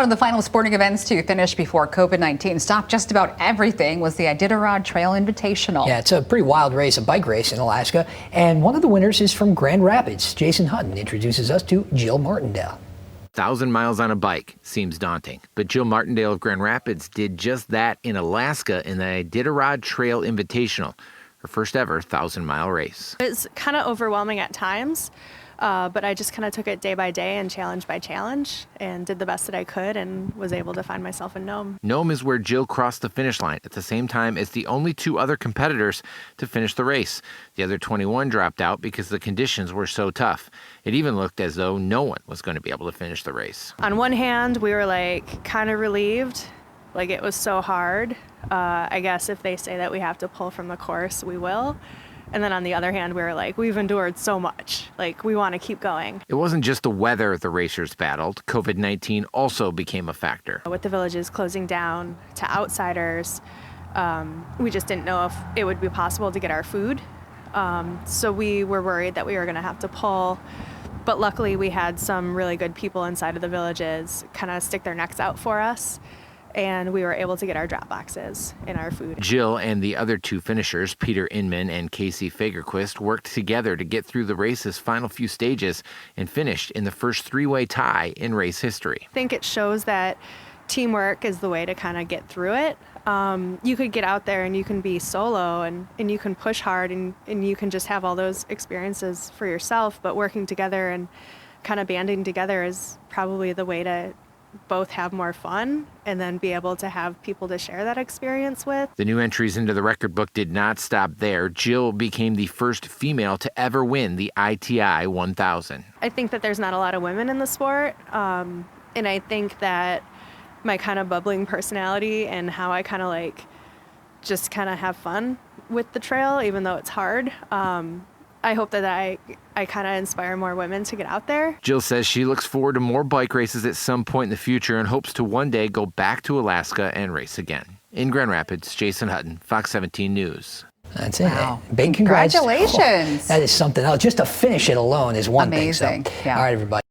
One of the final sporting events to finish before COVID-19 stopped just about everything was the Iditarod Trail Invitational. Yeah, it's a pretty wild race, a bike race in Alaska. And one of the winners is from Grand Rapids. Jason Hutton introduces us to Jill Martindale. 1,000 miles on a bike seems daunting, but Jill Martindale of Grand Rapids did just that in Alaska in the Iditarod Trail Invitational, her first ever 1,000-mile race. It's kind of overwhelming at times, but I just kind of took it day by day and challenge by challenge and did the best that I could and was able to find myself in Nome. Nome is where Jill crossed the finish line at the same time as the only two other competitors to finish the race. The other 21 dropped out because the conditions were so tough. It even looked as though no one was going to be able to finish the race. On one hand, we were kind of relieved. It was so hard. I guess if they say that we have to pull from the course, we will. And then on the other hand, we were we've endured so much. We want to keep going. It wasn't just the weather the racers battled. COVID-19 also became a factor. With the villages closing down to outsiders, we just didn't know if it would be possible to get our food. So we were worried that we were going to have to pull. But luckily, we had some really good people inside of the villages kind of stick their necks out for us. And we were able to get our drop boxes and our food. Jill and the other two finishers, Peter Inman and Casey Fagerquist, worked together to get through the race's final few stages and finished in the first three-way tie in race history. I think it shows that teamwork is the way to kind of get through it. You could get out there and you can be solo and you can push hard and you can just have all those experiences for yourself, but working together and kind of banding together is probably the way to both have more fun and then be able to have people to share that experience with. The new entries into the record book did not stop there. Jill became the first female to ever win the ITI 1000. I think that there's not a lot of women in the sport, and I think that my kind of bubbling personality and how I kind of just kind of have fun with the trail, even though it's hard. I hope that I kind of inspire more women to get out there. Jill says she looks forward to more bike races at some point in the future and hopes to one day go back to Alaska and race again. In Grand Rapids, Jason Hutton, Fox 17 News. That's it. Wow. Big congratulations. Oh, that is something else. Just to finish it alone is one Amazing. thing. So, Yeah. all right, everybody.